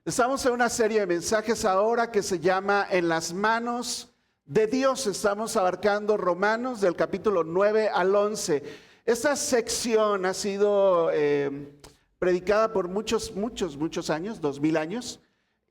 Estamos en una serie de mensajes ahora que se llama En las manos de Dios. Estamos abarcando Romanos del capítulo 9 al 11. Esta sección ha sido predicada por muchos años, 2000 años,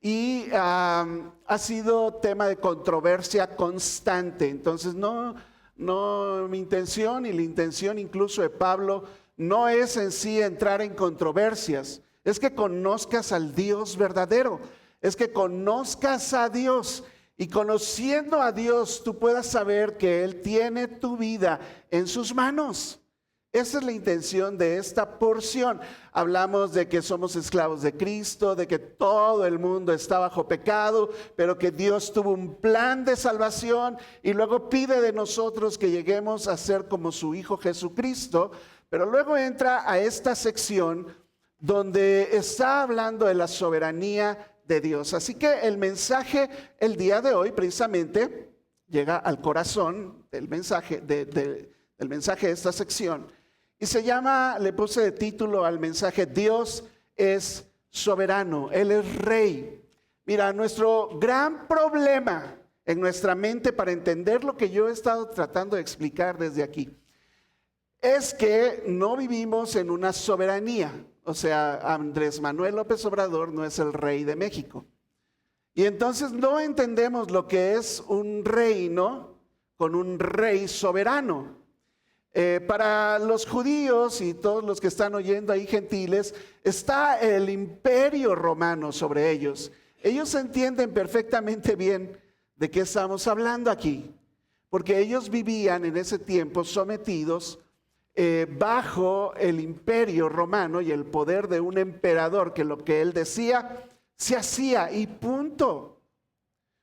y ha sido tema de controversia constante. Entonces mi intención y la intención incluso de Pablo no es en sí entrar en controversias. Es que conozcas al Dios verdadero, es que conozcas a Dios y conociendo a Dios tú puedas saber que Él tiene tu vida en sus manos. Esa es la intención de esta porción. Hablamos de que somos esclavos de Cristo, de que todo el mundo está bajo pecado, pero que Dios tuvo un plan de salvación y luego pide de nosotros que lleguemos a ser como su Hijo Jesucristo. Pero luego entra a esta sección donde está hablando de la soberanía de Dios. Así que el mensaje el día de hoy precisamente llega al corazón del mensaje de esta sección y se llama, le puse de título al mensaje, Dios es soberano, Él es rey. Mira, nuestro gran problema en nuestra mente para entender lo que yo he estado tratando de explicar desde aquí es que no vivimos en una soberanía. O sea, Andrés Manuel López Obrador no es el rey de México. Y entonces no entendemos lo que es un reino con un rey soberano. Para los judíos y todos los que están oyendo ahí gentiles, está el imperio romano sobre ellos. Ellos entienden perfectamente bien de qué estamos hablando aquí, porque ellos vivían en ese tiempo sometidos bajo el imperio romano y el poder de un emperador, que lo que él decía se hacía y punto.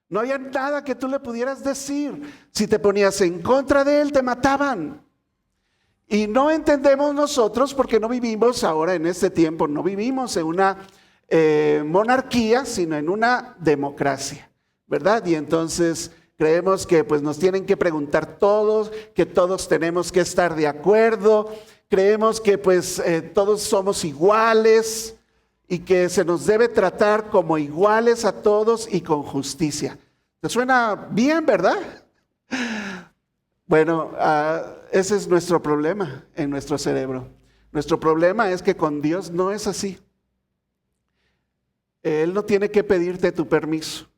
No había nada que tú le pudieras decir. Si te ponías en contra de él, te mataban. Y no entendemos nosotros, porque no vivimos ahora en este tiempo, no vivimos en una monarquía, sino en una democracia, ¿verdad? Y entonces creemos que pues nos tienen que preguntar todos, que todos tenemos que estar de acuerdo, creemos que pues todos somos iguales y que se nos debe tratar como iguales a todos y con justicia. ¿Te suena bien, verdad? Bueno, ese es nuestro problema en nuestro cerebro. Nuestro problema es que con Dios no es así. Él no tiene que pedirte tu permiso.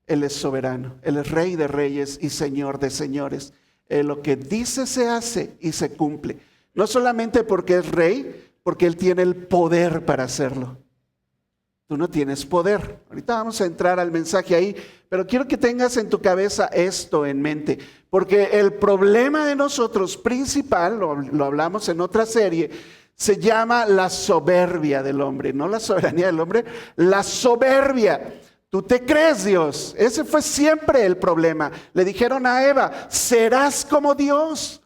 Él es soberano, Él es rey de reyes y señor de señores. Lo que dice se hace y se cumple. No solamente porque es rey, porque Él tiene el poder para hacerlo. Tú no tienes poder. Ahorita vamos a entrar al mensaje ahí, pero quiero que tengas en tu cabeza esto en mente. Porque el problema de nosotros principal, lo hablamos en otra serie, se llama la soberbia del hombre. No la soberanía del hombre, la soberbia. Tú te crees Dios. Ese fue siempre el problema. Le dijeron a Eva, serás como Dios.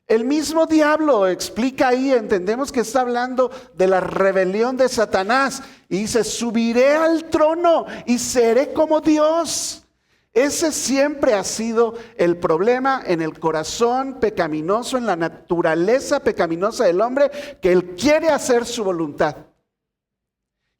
El mismo diablo explica ahí, entendemos que está hablando de la rebelión de Satanás. Y dice, subiré al trono y seré como Dios. Ese siempre ha sido el problema en el corazón pecaminoso, en la naturaleza pecaminosa del hombre, que él quiere hacer su voluntad.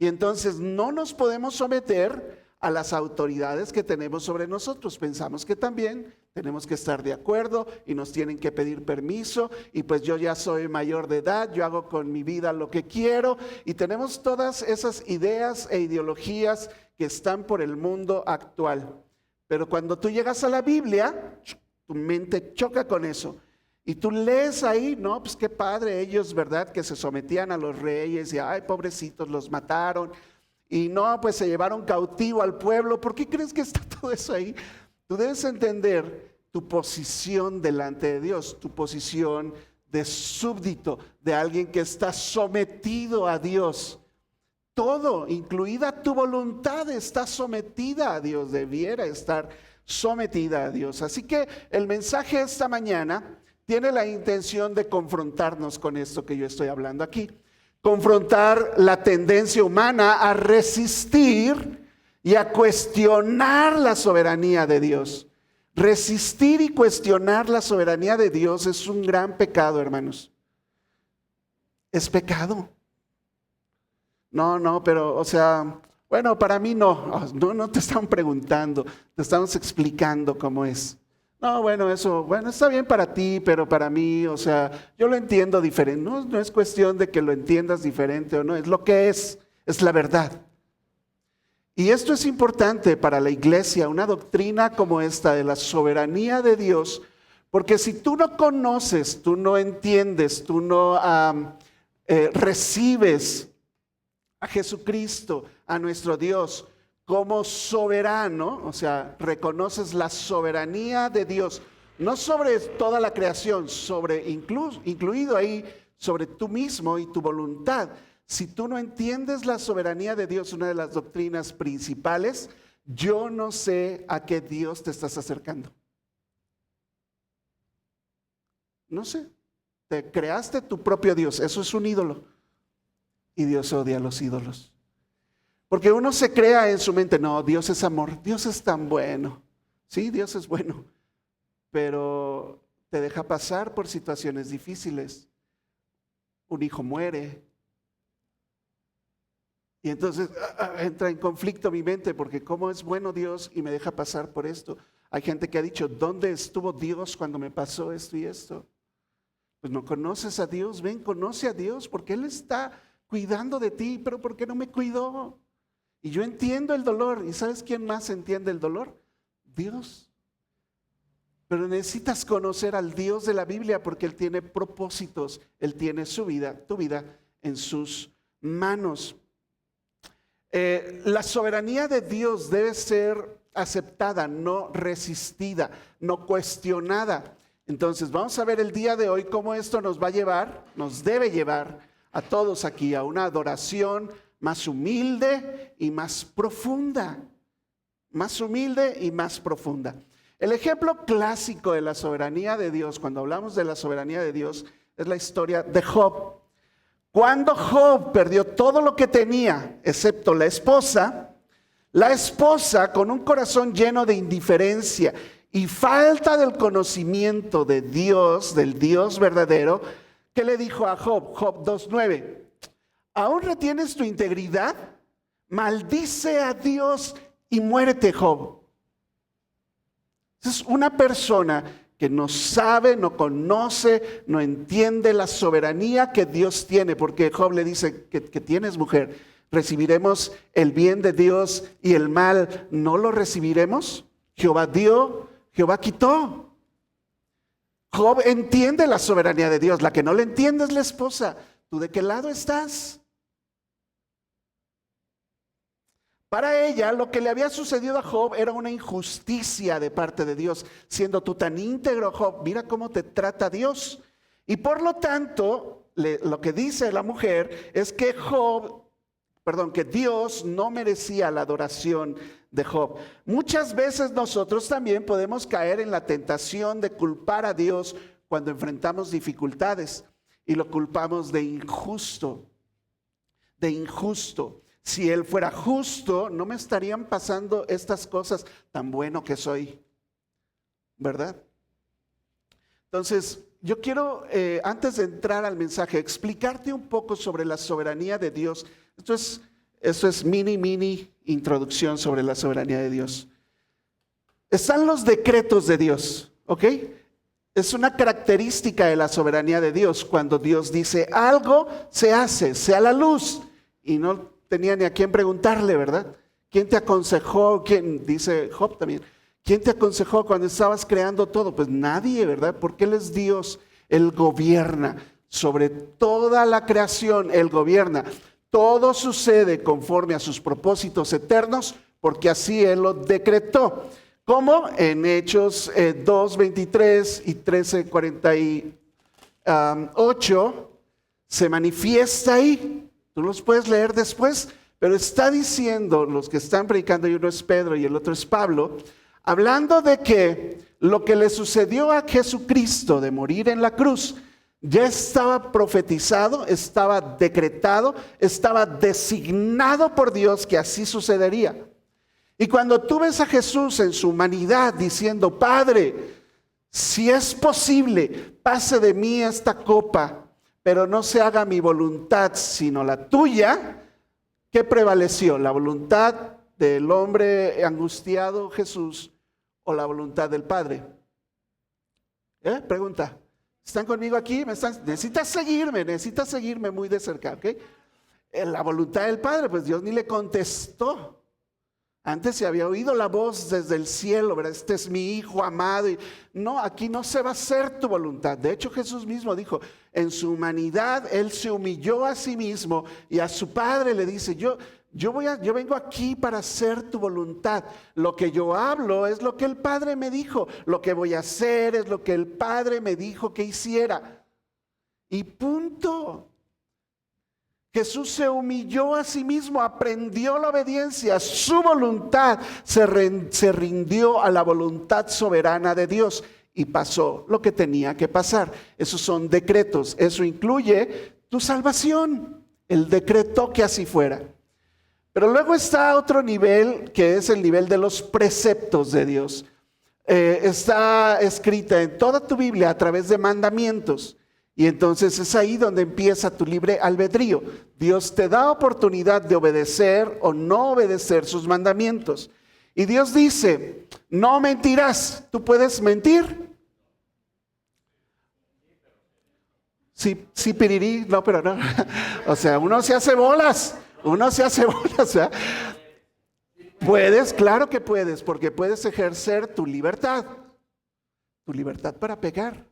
Y entonces no nos podemos someter a las autoridades que tenemos sobre nosotros. Pensamos que también tenemos que estar de acuerdo y nos tienen que pedir permiso y pues yo ya soy mayor de edad, yo hago con mi vida lo que quiero y tenemos todas esas ideas e ideologías que están por el mundo actual. Pero cuando tú llegas a la Biblia, tu mente choca con eso. Y tú lees ahí, no, pues qué padre ellos, ¿verdad? Que se sometían a los reyes y ay, pobrecitos, los mataron. Y no, pues se llevaron cautivo al pueblo. ¿Por qué crees que está todo eso ahí? Tú debes entender tu posición delante de Dios, tu posición de súbdito, de alguien que está sometido a Dios. Todo, incluida tu voluntad, está sometida a Dios, debiera estar sometida a Dios. Así que el mensaje esta mañana tiene la intención de confrontarnos con esto que yo estoy hablando aquí. Confrontar la tendencia humana a resistir y a cuestionar la soberanía de Dios. Resistir y cuestionar la soberanía de Dios es un gran pecado, hermanos. Es pecado. No, pero, o sea, Bueno, para mí no te están preguntando, te estamos explicando cómo es. No, bueno, eso, bueno, está bien para ti, pero para mí, o sea, yo lo entiendo diferente. No es cuestión de que lo entiendas diferente o no, es lo que es la verdad. Y esto es importante para la iglesia, una doctrina como esta de la soberanía de Dios, porque si tú no conoces, tú no entiendes, tú no recibes a Jesucristo, a nuestro Dios, como soberano, o sea, reconoces la soberanía de Dios, no sobre toda la creación, incluido ahí sobre tú mismo y tu voluntad. Si tú no entiendes la soberanía de Dios, una de las doctrinas principales, yo no sé a qué Dios te estás acercando. No sé, te creaste tu propio Dios, eso es un ídolo. Y Dios odia a los ídolos. Porque uno se crea en su mente, no, Dios es amor, Dios es tan bueno. Sí, Dios es bueno, pero te deja pasar por situaciones difíciles. Un hijo muere. Y entonces entra en conflicto mi mente, porque cómo es bueno Dios y me deja pasar por esto. Hay gente que ha dicho, ¿dónde estuvo Dios cuando me pasó esto y esto? Pues no conoces a Dios, ven, conoce a Dios, porque Él está cuidando de ti, pero ¿por qué no me cuidó? Y yo entiendo el dolor. ¿Y sabes quién más entiende el dolor? Dios. Pero necesitas conocer al Dios de la Biblia porque Él tiene propósitos. Él tiene su vida, tu vida, en sus manos. La soberanía de Dios debe ser aceptada, no resistida, no cuestionada. Entonces vamos a ver el día de hoy cómo esto nos va a llevar, nos debe llevar a todos aquí a una adoración más humilde y más profunda. Más humilde y más profunda. El ejemplo clásico de la soberanía de Dios, cuando hablamos de la soberanía de Dios, es la historia de Job. Cuando Job perdió todo lo que tenía, excepto la esposa con un corazón lleno de indiferencia y falta del conocimiento de Dios, del Dios verdadero, ¿qué le dijo a Job? Job 2:9. ¿Aún retienes tu integridad? Maldice a Dios y muérete, Job. Es una persona que no sabe, no conoce, no entiende la soberanía que Dios tiene, porque Job le dice que tienes mujer, ¿recibiremos el bien de Dios y el mal no lo recibiremos? Jehová dio, Jehová quitó. Job entiende la soberanía de Dios, la que no le entiende es la esposa. ¿Tú de qué lado estás? Para ella, lo que le había sucedido a Job era una injusticia de parte de Dios. Siendo tú tan íntegro, Job, mira cómo te trata Dios. Y por lo tanto, lo que dice la mujer es que que Dios no merecía la adoración de Job. Muchas veces nosotros también podemos caer en la tentación de culpar a Dios cuando enfrentamos dificultades y lo culpamos de injusto. De injusto. Si Él fuera justo, no me estarían pasando estas cosas, tan bueno que soy, ¿verdad? Entonces, yo quiero, antes de entrar al mensaje, explicarte un poco sobre la soberanía de Dios. Esto es mini introducción sobre la soberanía de Dios. Están los decretos de Dios, ¿ok? Es una característica de la soberanía de Dios. Cuando Dios dice algo, se hace, sea la luz. Y no tenía ni a quién preguntarle, ¿verdad? ¿Quién te aconsejó? ¿Quién? Dice Job también. ¿Quién te aconsejó cuando estabas creando todo? Pues nadie, ¿verdad? Porque Él es Dios. Él gobierna sobre toda la creación. Él gobierna. Todo sucede conforme a sus propósitos eternos, porque así Él lo decretó. Como en Hechos 2:23 y 13:48 se manifiesta ahí. Tú los puedes leer después, pero está diciendo, los que están predicando, y uno es Pedro y el otro es Pablo, hablando de que lo que le sucedió a Jesucristo de morir en la cruz, ya estaba profetizado, estaba decretado, estaba designado por Dios que así sucedería. Y cuando tú ves a Jesús en su humanidad diciendo, Padre, si es posible, pase de mí esta copa, pero no se haga mi voluntad, sino la tuya, ¿Qué prevaleció? ¿La voluntad del hombre angustiado Jesús o la voluntad del Padre? Pregunta. ¿Están conmigo aquí? Necesitas seguirme muy de cerca, ¿ok? La voluntad del Padre, pues Dios ni le contestó. Antes se había oído la voz desde el cielo, ¿verdad? Este es mi Hijo amado. No, aquí no se va a hacer tu voluntad. De hecho, Jesús mismo dijo, en su humanidad, Él se humilló a sí mismo y a su Padre le dice, yo vengo aquí para hacer tu voluntad. Lo que yo hablo es lo que el Padre me dijo. Lo que voy a hacer es lo que el Padre me dijo que hiciera. Y punto. Jesús se humilló a sí mismo, aprendió la obediencia, su voluntad se rindió a la voluntad soberana de Dios y pasó lo que tenía que pasar. Esos son decretos, eso incluye tu salvación, el decreto que así fuera. Pero luego está otro nivel que es el nivel de los preceptos de Dios. Está escrita en toda tu Biblia a través de mandamientos. Y entonces es ahí donde empieza tu libre albedrío. Dios te da oportunidad de obedecer o no obedecer sus mandamientos. Y Dios dice, no mentirás. ¿Tú puedes mentir? Sí, pirirí, no, pero no. O sea, uno se hace bolas, ¿verdad? Puedes, claro que puedes, porque puedes ejercer tu libertad para pecar.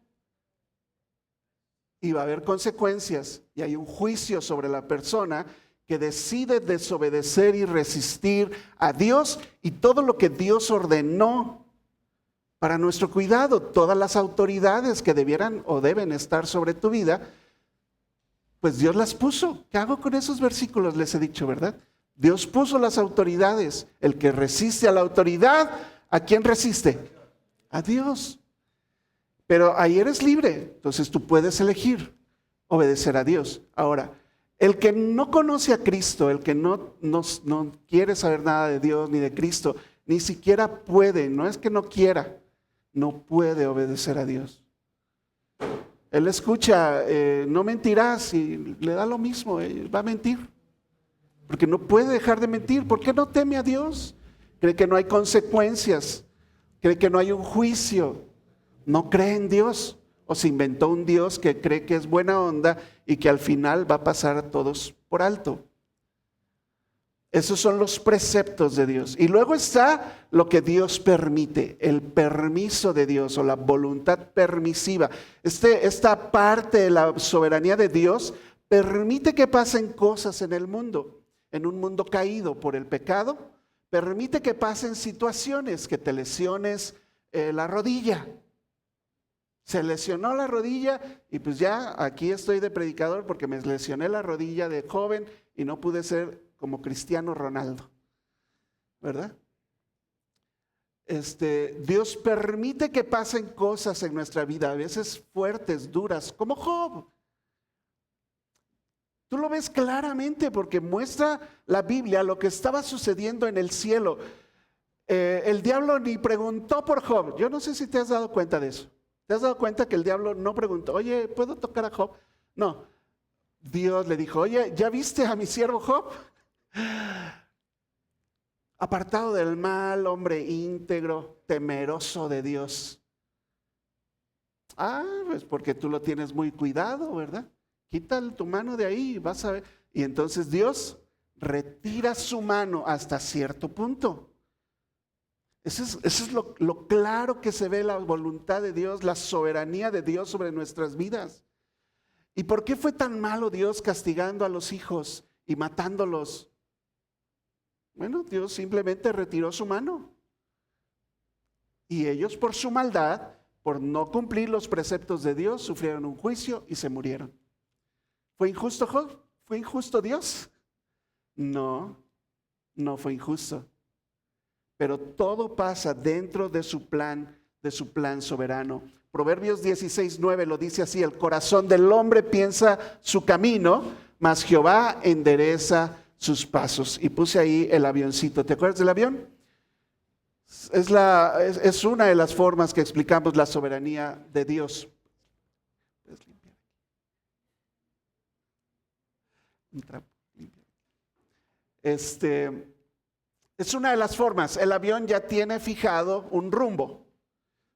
Y va a haber consecuencias y hay un juicio sobre la persona que decide desobedecer y resistir a Dios y todo lo que Dios ordenó para nuestro cuidado. Todas las autoridades que debieran o deben estar sobre tu vida, pues Dios las puso. ¿Qué hago con esos versículos? Les he dicho, ¿verdad? Dios puso las autoridades. El que resiste a la autoridad, ¿a quién resiste? A Dios. Pero ahí eres libre, entonces tú puedes elegir obedecer a Dios. Ahora, el que no conoce a Cristo, el que no quiere saber nada de Dios ni de Cristo, ni siquiera puede, no es que no quiera, no puede obedecer a Dios. Él escucha, no mentirás y le da lo mismo, va a mentir. Porque no puede dejar de mentir. ¿Por qué no teme a Dios? Cree que no hay consecuencias, cree que no hay un juicio. No cree en Dios o se inventó un Dios que cree que es buena onda y que al final va a pasar a todos por alto. Esos son los preceptos de Dios. Y luego está lo que Dios permite, el permiso de Dios o la voluntad permisiva. Esta parte de la soberanía de Dios permite que pasen cosas en el mundo, en un mundo caído por el pecado. Permite que pasen situaciones, que te lesiones la rodilla. Se lesionó la rodilla y pues ya aquí estoy de predicador porque me lesioné la rodilla de joven y no pude ser como Cristiano Ronaldo, ¿verdad? Dios permite que pasen cosas en nuestra vida, a veces fuertes, duras, como Job. Tú lo ves claramente porque muestra la Biblia lo que estaba sucediendo en el cielo. El diablo ni preguntó por Job. Yo no sé si te has dado cuenta de eso. ¿Te has dado cuenta que el diablo no preguntó, oye, ¿puedo tocar a Job? No, Dios le dijo, oye, ¿ya viste a mi siervo Job? Apartado del mal, hombre íntegro, temeroso de Dios. Pues porque tú lo tienes muy cuidado, ¿verdad? Quita tu mano de ahí, vas a ver. Y entonces Dios retira su mano hasta cierto punto. Eso es lo claro que se ve la voluntad de Dios, la soberanía de Dios sobre nuestras vidas. ¿Y por qué fue tan malo Dios castigando a los hijos y matándolos? Bueno, Dios simplemente retiró su mano. Y ellos por su maldad, por no cumplir los preceptos de Dios, sufrieron un juicio y se murieron. ¿Fue injusto Job? ¿Fue injusto Dios? No, no fue injusto. Pero todo pasa dentro de su plan soberano. Proverbios 16:9 lo dice así: el corazón del hombre piensa su camino, mas Jehová endereza sus pasos. Y puse ahí el avioncito. ¿Te acuerdas del avión? Es una de las formas que explicamos la soberanía de Dios. Es una de las formas. El avión ya tiene fijado un rumbo.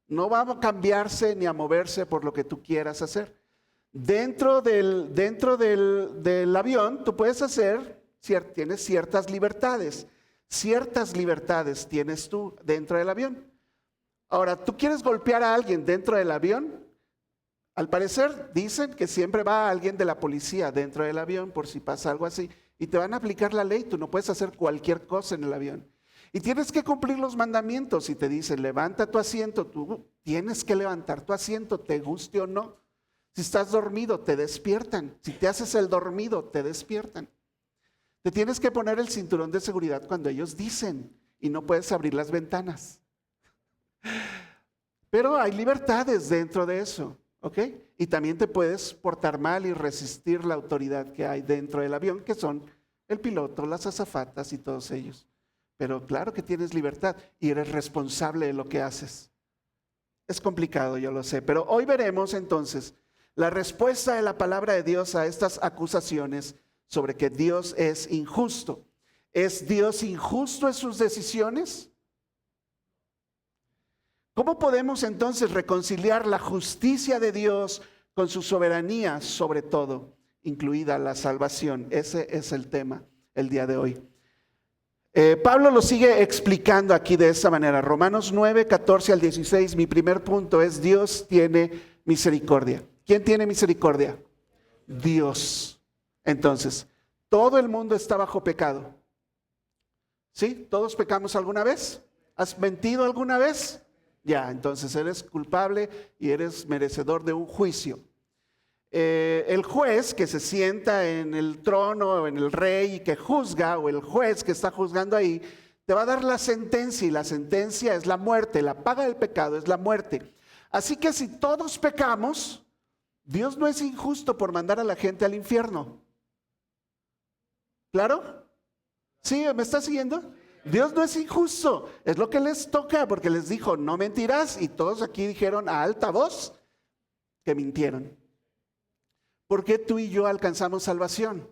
No va a cambiarse ni a moverse por lo que tú quieras hacer. Dentro del avión tú puedes tienes ciertas libertades. Ciertas libertades tienes tú dentro del avión. Ahora, ¿tú quieres golpear a alguien dentro del avión? Al parecer dicen que siempre va alguien de la policía dentro del avión por si pasa algo así. Y te van a aplicar la ley, tú no puedes hacer cualquier cosa en el avión. Y tienes que cumplir los mandamientos. Si te dicen, levanta tu asiento, tú tienes que levantar tu asiento, te guste o no. Si estás dormido, te despiertan. Si te haces el dormido, te despiertan. Te tienes que poner el cinturón de seguridad cuando ellos dicen y no puedes abrir las ventanas. Pero hay libertades dentro de eso, ¿ok? Y también te puedes portar mal y resistir la autoridad que hay dentro del avión, que son el piloto, las azafatas y todos ellos. Pero claro que tienes libertad y eres responsable de lo que haces. Es complicado, yo lo sé, pero hoy veremos entonces la respuesta de la palabra de Dios a estas acusaciones sobre que Dios es injusto. ¿Es Dios injusto en sus decisiones? ¿Cómo podemos entonces reconciliar la justicia de Dios con su soberanía sobre todo, incluida la salvación? Ese es el tema el día de hoy. Pablo lo sigue explicando aquí de esta manera. Romanos 9, 14 al 16, mi primer punto es: Dios tiene misericordia. ¿Quién tiene misericordia? Dios. Entonces, todo el mundo está bajo pecado. ¿Sí? ¿Todos pecamos alguna vez? ¿Has mentido alguna vez? Ya, entonces eres culpable y eres merecedor de un juicio. El juez que se sienta en el trono o en el rey y que juzga, o el juez que está juzgando ahí, te va a dar la sentencia, y la sentencia es la muerte. La paga del pecado es la muerte. Así que si todos pecamos, Dios no es injusto por mandar a la gente al infierno. ¿Claro? ¿Sí? ¿Me está siguiendo? Dios no es injusto, es lo que les toca, porque les dijo, no mentirás, y todos aquí dijeron a alta voz que mintieron. ¿Por qué tú y yo alcanzamos salvación?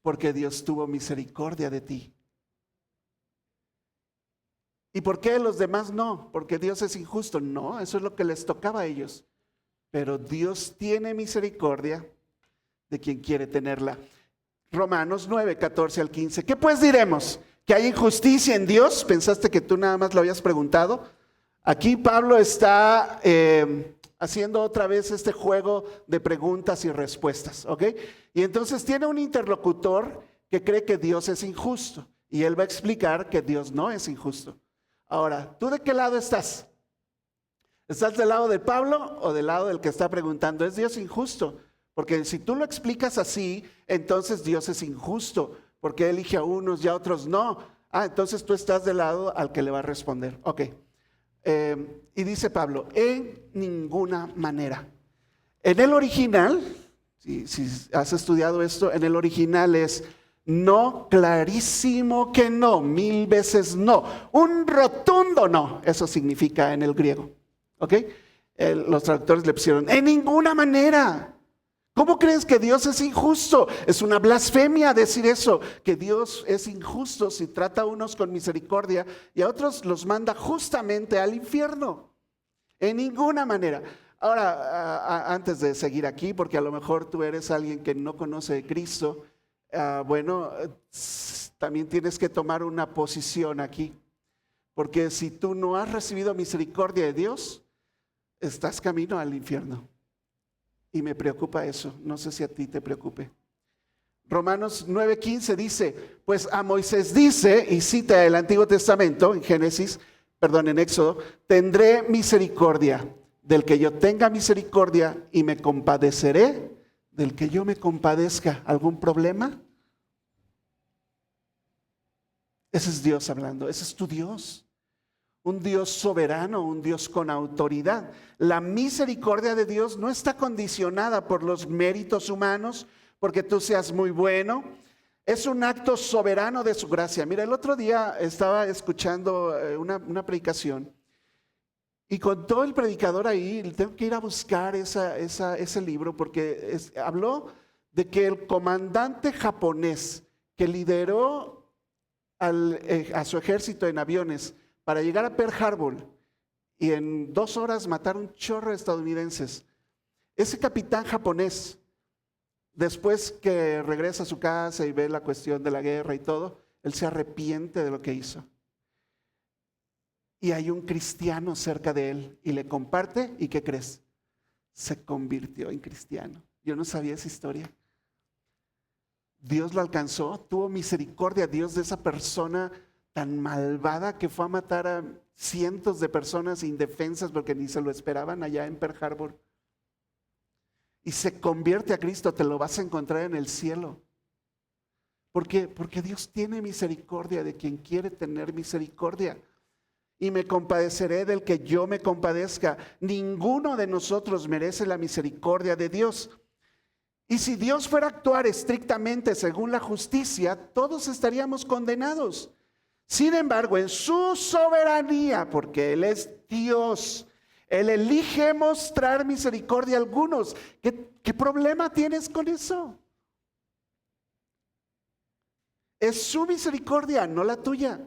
Porque Dios tuvo misericordia de ti. ¿Y por qué los demás no? Porque Dios es injusto. No, eso es lo que les tocaba a ellos. Pero Dios tiene misericordia de quien quiere tenerla. Romanos 9, 14 al 15. ¿Qué pues diremos? ¿Que hay injusticia en Dios? ¿Pensaste que tú nada más lo habías preguntado? Aquí Pablo está haciendo otra vez este juego de preguntas y respuestas, ¿ok? Y entonces tiene un interlocutor que cree que Dios es injusto, y él va a explicar que Dios no es injusto. Ahora, ¿tú de qué lado estás? ¿Estás del lado de Pablo o del lado del que está preguntando, ¿es Dios injusto? Porque si tú lo explicas así, entonces Dios es injusto, porque elige a unos y a otros no. Entonces tú estás del lado al que le va a responder. Ok. Y dice Pablo, en ninguna manera. En el original, si has estudiado esto, en el original es no, clarísimo que no, 1000 veces no, un rotundo no. Eso significa en el griego. ¿Ok? Los traductores le pusieron, en ninguna manera. ¿Cómo crees que Dios es injusto? Es una blasfemia decir eso, que Dios es injusto si trata a unos con misericordia y a otros los manda justamente al infierno. En ninguna manera. Ahora, antes de seguir aquí, porque a lo mejor tú eres alguien que no conoce de Cristo, también tienes que tomar una posición aquí. Porque si tú no has recibido misericordia de Dios, estás camino al infierno. Y me preocupa eso, no sé si a ti te preocupe. Romanos 9:15 dice, pues a Moisés dice, y cita el Antiguo Testamento en Éxodo, tendré misericordia del que yo tenga misericordia y me compadeceré del que yo me compadezca. ¿Algún problema? Ese es Dios hablando, ese es tu Dios. Un Dios soberano, un Dios con autoridad. La misericordia de Dios no está condicionada por los méritos humanos, porque tú seas muy bueno. Es un acto soberano de su gracia. Mira, el otro día estaba escuchando una predicación y contó el predicador ahí, tengo que ir a buscar ese libro, porque habló de que el comandante japonés que lideró a su ejército en aviones para llegar a Pearl Harbor y en 2 horas matar un chorro de estadounidenses. Ese capitán japonés, después que regresa a su casa y ve la cuestión de la guerra y todo, él se arrepiente de lo que hizo. Y hay un cristiano cerca de él y le comparte, ¿y qué crees? Se convirtió en cristiano. Yo no sabía esa historia. Dios lo alcanzó, tuvo misericordia Dios de esa persona tan malvada que fue a matar a cientos de personas indefensas porque ni se lo esperaban allá en Pearl Harbor. Y se convierte a Cristo, te lo vas a encontrar en el cielo. ¿Por qué? Porque Dios tiene misericordia de quien quiere tener misericordia. Y me compadeceré del que yo me compadezca. Ninguno de nosotros merece la misericordia de Dios. Y si Dios fuera a actuar estrictamente según la justicia, todos estaríamos condenados. Sin embargo, en su soberanía, porque Él es Dios, Él elige mostrar misericordia a algunos. ¿Qué problema tienes con eso? Es su misericordia, no la tuya.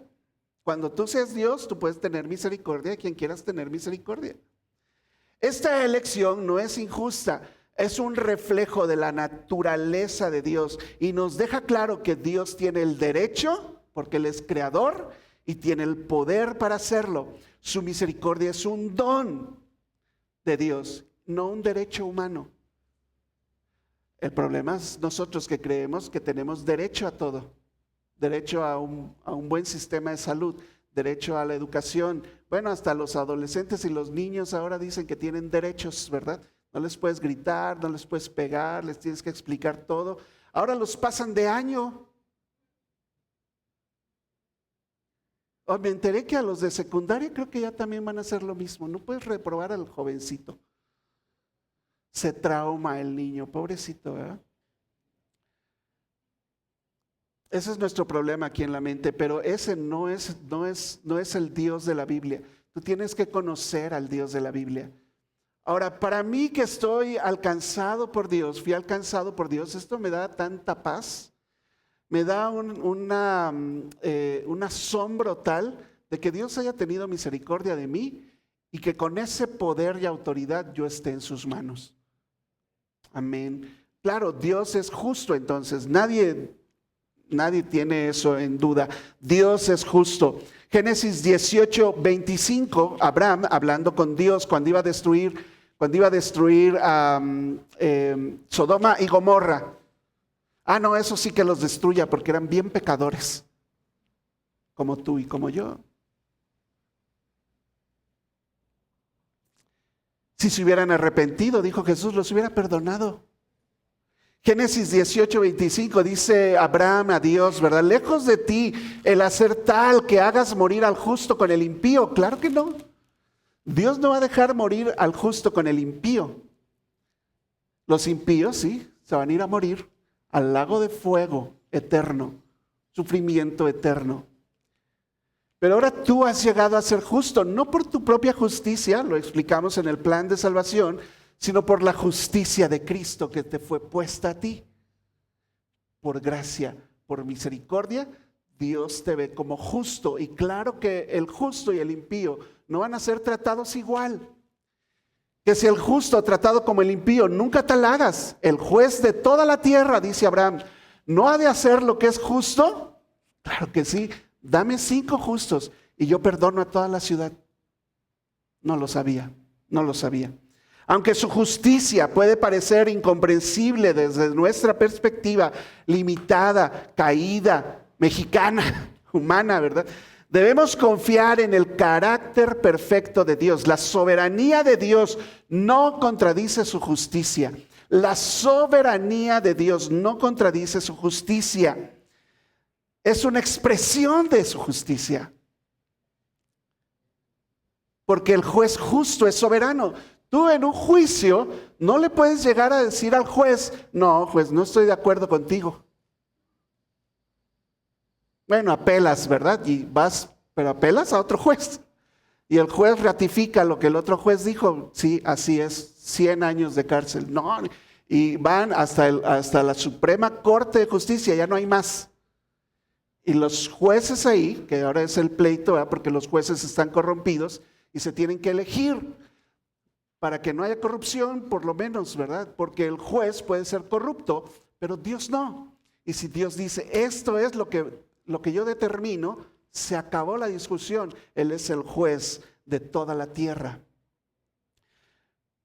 Cuando tú seas Dios, tú puedes tener misericordia de quien quieras tener misericordia. Esta elección no es injusta, es un reflejo de la naturaleza de Dios y nos deja claro que Dios tiene el derecho, porque Él es creador y tiene el poder para hacerlo. Su misericordia es un don de Dios, no un derecho humano. El problema es nosotros que creemos que tenemos derecho a todo. Derecho a un buen sistema de salud, derecho a la educación. Bueno, hasta los adolescentes y los niños ahora dicen que tienen derechos, ¿verdad? No les puedes gritar, no les puedes pegar, les tienes que explicar todo. Ahora los pasan de año. Me enteré que a los de secundaria creo que ya también van a hacer lo mismo. No puedes reprobar al jovencito. Se trauma el niño, pobrecito, ¿verdad? Ese es nuestro problema aquí en la mente, pero ese no es el Dios de la Biblia. Tú tienes que conocer al Dios de la Biblia. Ahora, para mí que estoy alcanzado por Dios, fui alcanzado por Dios, esto me da tanta paz, me da un asombro tal de que Dios haya tenido misericordia de mí y que con ese poder y autoridad yo esté en sus manos. Amén. Claro, Dios es justo, entonces Nadie tiene eso en duda. Dios es justo. Génesis 18:25, Abraham hablando con Dios cuando iba a destruir Sodoma y Gomorra. No, eso sí que los destruya porque eran bien pecadores, como tú y como yo. Si se hubieran arrepentido, dijo Jesús, los hubiera perdonado. Génesis 18:25 dice Abraham a Dios, ¿verdad? Lejos de ti el hacer tal que hagas morir al justo con el impío. Claro que no. Dios no va a dejar morir al justo con el impío. Los impíos, sí, se van a ir a morir al lago de fuego eterno, sufrimiento eterno. Pero ahora tú has llegado a ser justo, no por tu propia justicia, lo explicamos en el plan de salvación, sino por la justicia de Cristo que te fue puesta a ti. Por gracia, por misericordia, Dios te ve como justo. Y claro que el justo y el impío no van a ser tratados igual. Que si el justo tratado como el impío, nunca te la hagas. El juez de toda la tierra, dice Abraham, ¿no ha de hacer lo que es justo? Claro que sí. Dame 5 justos y yo perdono a toda la ciudad. No lo sabía. Aunque su justicia puede parecer incomprensible desde nuestra perspectiva, limitada, caída, mexicana, humana, ¿verdad? Debemos confiar en el carácter perfecto de Dios. La soberanía de Dios no contradice su justicia. La soberanía de Dios no contradice su justicia. Es una expresión de su justicia. Porque el juez justo es soberano. Tú en un juicio no le puedes llegar a decir al juez, no, juez, no estoy de acuerdo contigo. Bueno, apelas, ¿verdad? Y vas, pero apelas a otro juez. Y el juez ratifica lo que el otro juez dijo. Sí, así es, 100 años de cárcel. No, y van hasta la Suprema Corte de Justicia, ya no hay más. Y los jueces ahí, que ahora es el pleito, ¿verdad? Porque los jueces están corrompidos y se tienen que elegir para que no haya corrupción, por lo menos, ¿verdad? Porque el juez puede ser corrupto, pero Dios no. Y si Dios dice, esto es lo que yo determino, se acabó la discusión. Él es el juez de toda la tierra.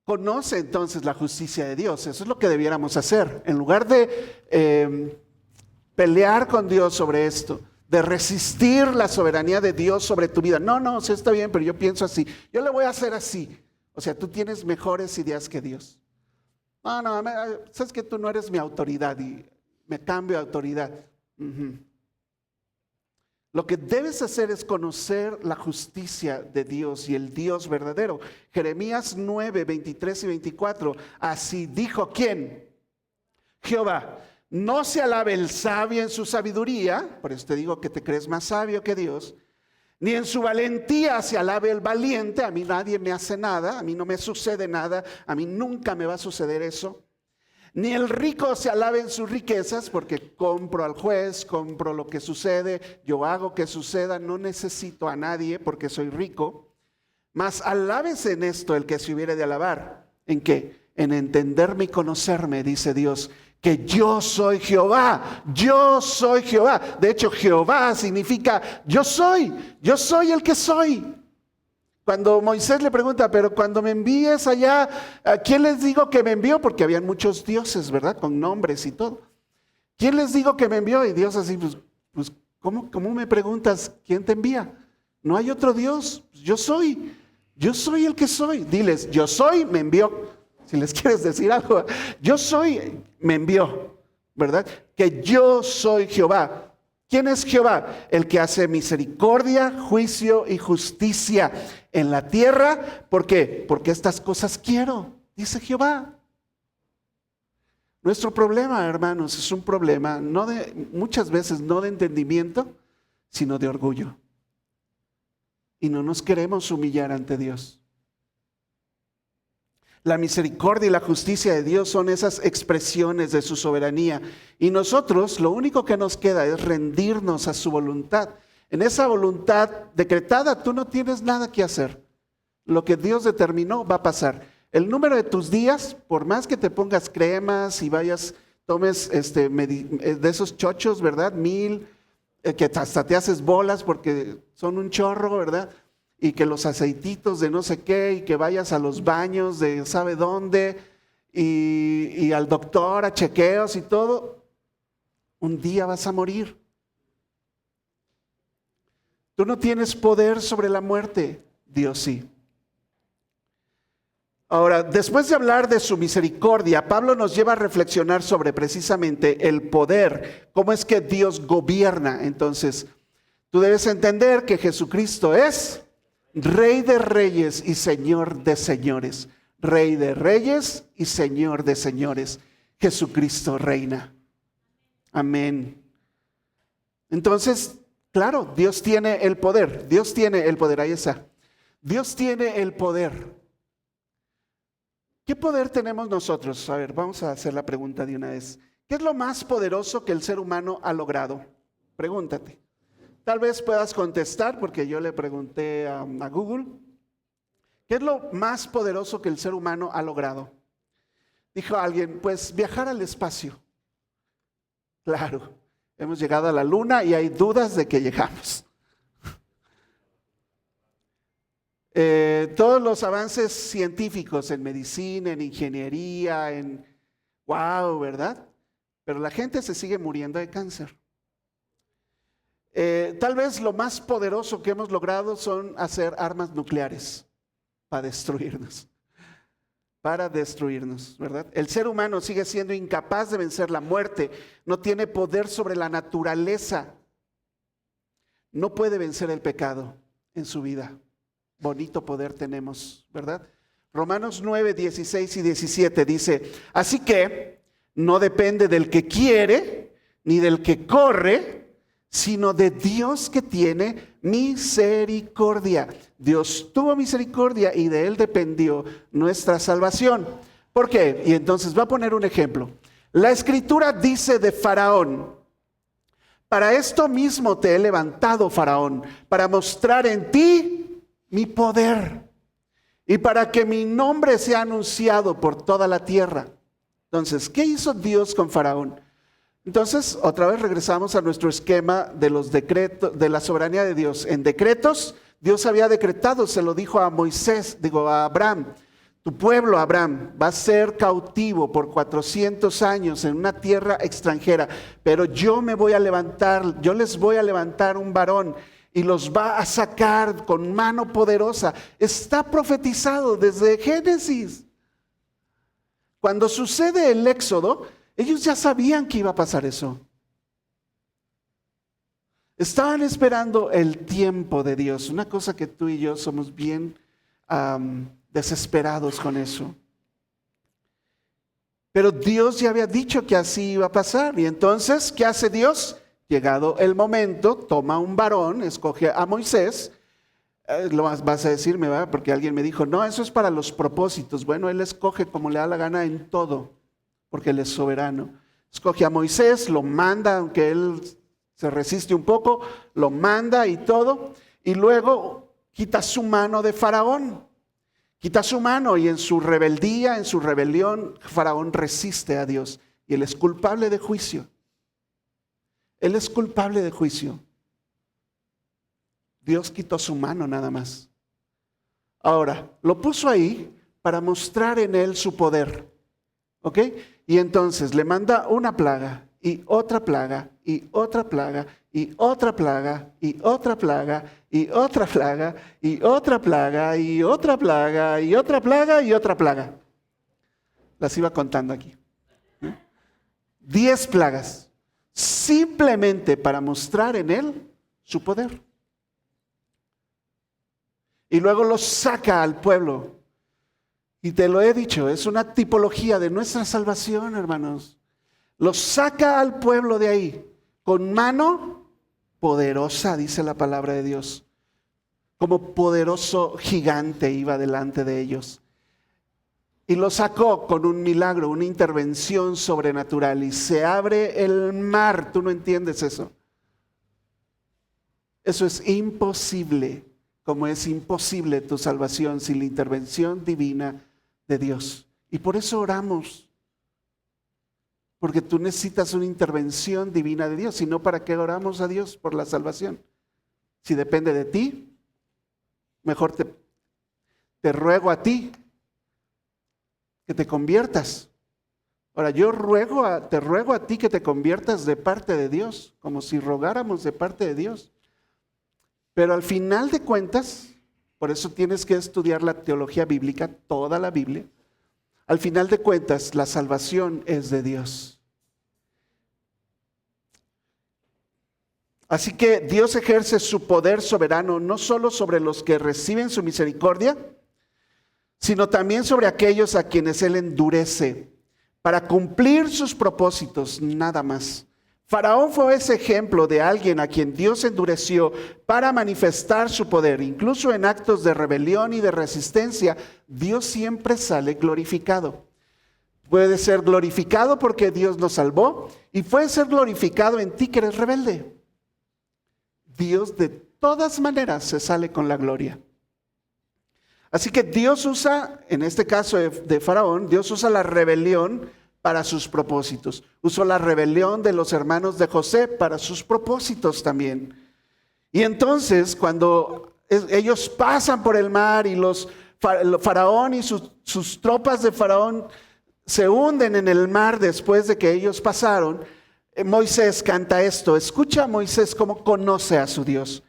Conoce entonces la justicia de Dios. Eso es lo que debiéramos hacer. En lugar de pelear con Dios sobre esto, de resistir la soberanía de Dios sobre tu vida. No, sí está bien, pero yo pienso así. Yo le voy a hacer así. O sea, tú tienes mejores ideas que Dios. No, sabes que tú no eres mi autoridad y me cambio de autoridad. Lo que debes hacer es conocer la justicia de Dios y el Dios verdadero. Jeremías 9, 23 y 24. Así dijo, ¿quién? Jehová. No se alabe el sabio en su sabiduría, por eso te digo que te crees más sabio que Dios, ni en su valentía se alabe el valiente. A mí nadie me hace nada, a mí no me sucede nada, a mí nunca me va a suceder eso. Ni el rico se alabe en sus riquezas, porque compro al juez, compro lo que sucede, yo hago que suceda, no necesito a nadie porque soy rico. Mas alábese en esto el que se hubiere de alabar. ¿En qué? En entenderme y conocerme, dice Dios, que yo soy Jehová, yo soy Jehová. De hecho, Jehová significa yo soy el que soy. Cuando Moisés le pregunta, pero cuando me envíes allá, ¿a quién les digo que me envió? Porque habían muchos dioses, ¿verdad? Con nombres y todo. ¿Quién les digo que me envió? Y Dios así, pues ¿cómo me preguntas quién te envía? No hay otro Dios, yo soy el que soy. Diles, yo soy, me envió. Si les quieres decir algo, yo soy, me envió, ¿verdad? Que yo soy Jehová. ¿Quién es Jehová? El que hace misericordia, juicio y justicia en la tierra. ¿Por qué? Porque estas cosas quiero, dice Jehová. Nuestro problema, hermanos, es un problema muchas veces no de entendimiento, sino de orgullo. Y no nos queremos humillar ante Dios. La misericordia y la justicia de Dios son esas expresiones de su soberanía. Y nosotros lo único que nos queda es rendirnos a su voluntad. En esa voluntad decretada tú no tienes nada que hacer. Lo que Dios determinó va a pasar. El número de tus días, por más que te pongas cremas y tomes de esos chochos, ¿verdad? 1000, que hasta te haces bolas porque son un chorro, ¿verdad? Y que los aceititos de no sé qué, y que vayas a los baños de sabe dónde, y al doctor, a chequeos y todo, un día vas a morir. Tú no tienes poder sobre la muerte, Dios sí. Ahora, después de hablar de su misericordia, Pablo nos lleva a reflexionar sobre precisamente el poder, cómo es que Dios gobierna. Entonces, tú debes entender que Jesucristo es Rey de reyes y Señor de señores. Rey de reyes y Señor de señores. Jesucristo reina. Amén. Entonces, claro, Dios tiene el poder. Dios tiene el poder. Ahí está. Dios tiene el poder. ¿Qué poder tenemos nosotros? A ver, vamos a hacer la pregunta de una vez. ¿Qué es lo más poderoso que el ser humano ha logrado? Pregúntate. Tal vez puedas contestar, porque yo le pregunté a Google, ¿qué es lo más poderoso que el ser humano ha logrado? Dijo alguien, pues viajar al espacio. Claro, hemos llegado a la luna y hay dudas de que llegamos. Todos los avances científicos en medicina, en ingeniería, wow, ¿verdad? Pero la gente se sigue muriendo de cáncer. Tal vez lo más poderoso que hemos logrado son hacer armas nucleares para destruirnos, ¿verdad? El ser humano sigue siendo incapaz de vencer la muerte, no tiene poder sobre la naturaleza, no puede vencer el pecado en su vida. Bonito poder tenemos, ¿verdad? Romanos 9, 16 y 17 dice, así que no depende del que quiere ni del que corre, sino de Dios que tiene misericordia. Dios tuvo misericordia y de Él dependió nuestra salvación. ¿Por qué? Y entonces va a poner un ejemplo. La Escritura dice de Faraón, Para esto mismo te he levantado, Faraón, para mostrar en ti mi poder y para que mi nombre sea anunciado por toda la tierra. Entonces, ¿qué hizo Dios con Faraón? Entonces, otra vez regresamos a nuestro esquema de los decretos, de la soberanía de Dios. En decretos, Dios había decretado, se lo dijo a a Abraham: tu pueblo, Abraham, va a ser cautivo por 400 años en una tierra extranjera, pero yo les voy a levantar un varón y los va a sacar con mano poderosa. Está profetizado desde Génesis. Cuando sucede el éxodo, ellos ya sabían que iba a pasar eso. Estaban esperando el tiempo de Dios, una cosa que tú y yo somos bien desesperados con eso. Pero Dios ya había dicho que así iba a pasar. Y entonces, ¿qué hace Dios? Llegado el momento, toma un varón, escoge a Moisés. Vas a decirme, ¿verdad? Porque alguien me dijo, no, eso es para los propósitos. Bueno, Él escoge como le da la gana en todo, porque Él es soberano. Escoge a Moisés, lo manda, aunque él se resiste un poco, lo manda y todo. Y luego quita su mano de Faraón. Quita su mano y en su rebeldía, en su rebelión, Faraón resiste a Dios. Y Él es culpable de juicio. Él es culpable de juicio. Dios quitó su mano nada más. Ahora, lo puso ahí para mostrar en él su poder. ¿Ok? Y entonces le manda una plaga y otra plaga y otra plaga y otra plaga y otra plaga y otra plaga y otra plaga y otra plaga y otra plaga y otra plaga. Las iba contando aquí. 10 plagas. Simplemente para mostrar en él su poder. Y luego los saca al pueblo. Y te lo he dicho, es una tipología de nuestra salvación, hermanos. Los saca al pueblo de ahí con mano poderosa, dice la palabra de Dios. Como poderoso gigante iba delante de ellos. Y lo sacó con un milagro, una intervención sobrenatural. Y se abre el mar. ¿Tú no entiendes eso? Eso es imposible. Como es imposible tu salvación sin la intervención divina de Dios. Y por eso oramos. Porque tú necesitas una intervención divina de Dios. Si no, ¿para qué oramos a Dios por la salvación? Si depende de ti, mejor te ruego a ti que te conviertas. Ahora, te ruego a ti que te conviertas de parte de Dios, como si rogáramos de parte de Dios. Pero al final de cuentas, por eso tienes que estudiar la teología bíblica, toda la Biblia. Al final de cuentas, la salvación es de Dios. Así que Dios ejerce su poder soberano no solo sobre los que reciben su misericordia, sino también sobre aquellos a quienes Él endurece para cumplir sus propósitos, nada más. Faraón fue ese ejemplo de alguien a quien Dios endureció para manifestar su poder. Incluso en actos de rebelión y de resistencia, Dios siempre sale glorificado. Puede ser glorificado porque Dios nos salvó y puede ser glorificado en ti que eres rebelde. Dios de todas maneras se sale con la gloria. Así que Dios usa, en este caso de Faraón, Dios usa la rebelión para sus propósitos. Usó la rebelión de los hermanos de José para sus propósitos también. Y entonces, cuando ellos pasan por el mar y Faraón y sus tropas de Faraón se hunden en el mar después de que ellos pasaron, Moisés canta esto. Escucha a Moisés cómo conoce a su Dios.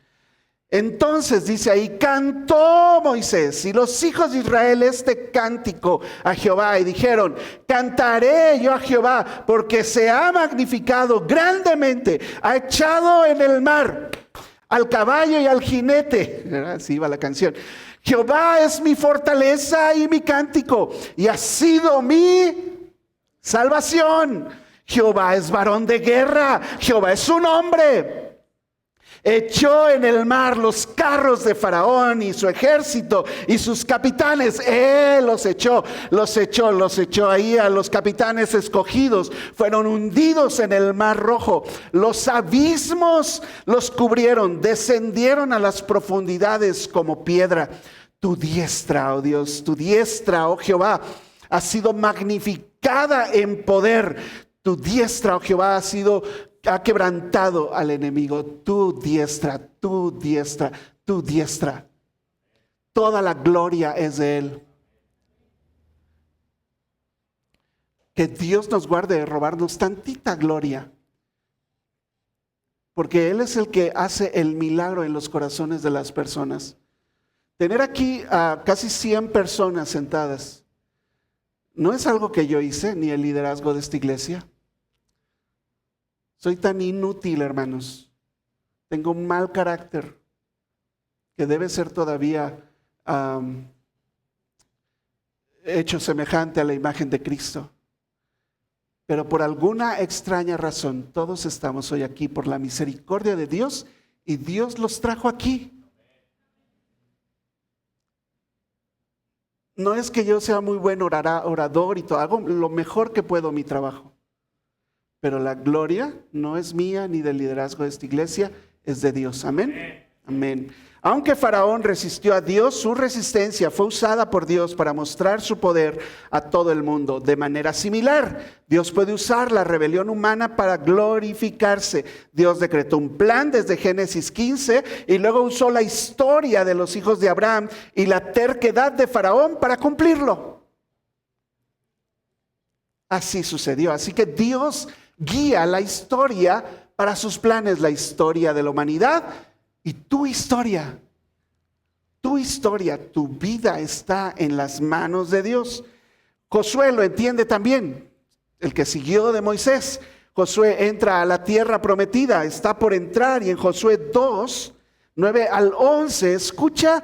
Entonces dice ahí, cantó Moisés y los hijos de Israel este cántico a Jehová y dijeron, cantaré yo a Jehová porque se ha magnificado grandemente, ha echado en el mar al caballo y al jinete. Así iba la canción. Jehová es mi fortaleza y mi cántico y ha sido mi salvación. Jehová es varón de guerra, Jehová es su nombre. Echó en el mar los carros de Faraón y su ejército y sus capitanes. Él los echó ahí a los capitanes escogidos. Fueron hundidos en el mar Rojo. Los abismos los cubrieron, descendieron a las profundidades como piedra. Tu diestra, oh Dios, tu diestra, oh Jehová, ha sido magnificada en poder. Tu diestra, oh Jehová, ha quebrantado al enemigo. Tu diestra, tu diestra, tu diestra. Toda la gloria es de Él. Que Dios nos guarde de robarnos tantita gloria. Porque Él es el que hace el milagro en los corazones de las personas. Tener aquí a casi 100 personas sentadas no es algo que yo hice, ni el liderazgo de esta iglesia. Soy tan inútil, hermanos. Tengo un mal carácter que debe ser todavía hecho semejante a la imagen de Cristo. Pero por alguna extraña razón, todos estamos hoy aquí por la misericordia de Dios y Dios los trajo aquí. No es que yo sea muy buen orador y todo, hago lo mejor que puedo mi trabajo. Pero la gloria no es mía ni del liderazgo de esta iglesia, es de Dios. Amén. Amén. Aunque Faraón resistió a Dios, su resistencia fue usada por Dios para mostrar su poder a todo el mundo. De manera similar, Dios puede usar la rebelión humana para glorificarse. Dios decretó un plan desde Génesis 15 y luego usó la historia de los hijos de Abraham y la terquedad de Faraón para cumplirlo. Así sucedió. Así que Dios guía la historia para sus planes, la historia de la humanidad. Y tu historia, tu vida está en las manos de Dios. Josué lo entiende también, el que siguió de Moisés. Josué entra a la tierra prometida, está por entrar, y en Josué 2, 9 al 11, escucha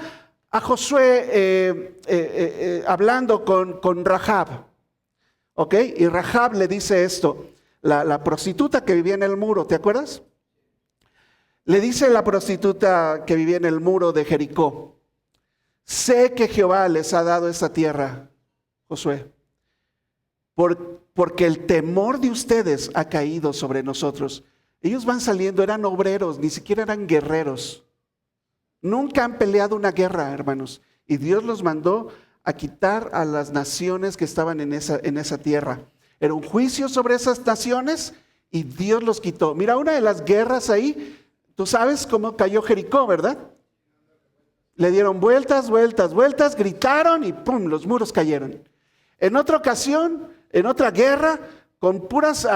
a Josué hablando con Rahab. ¿Ok? Y Rahab le dice esto, la prostituta que vivía en el muro, ¿te acuerdas? Le dice la prostituta que vivía en el muro de Jericó: sé que Jehová les ha dado esta tierra, Josué, porque el temor de ustedes ha caído sobre nosotros. Ellos van saliendo, eran obreros, ni siquiera eran guerreros. Nunca han peleado una guerra, hermanos. Y Dios los mandó a quitar a las naciones que estaban en esa tierra. Era un juicio sobre esas naciones y Dios los quitó. Mira, una de las guerras ahí, tú sabes cómo cayó Jericó, ¿verdad? Le dieron vueltas, gritaron y ¡pum!, los muros cayeron. En otra ocasión, en otra guerra, con puras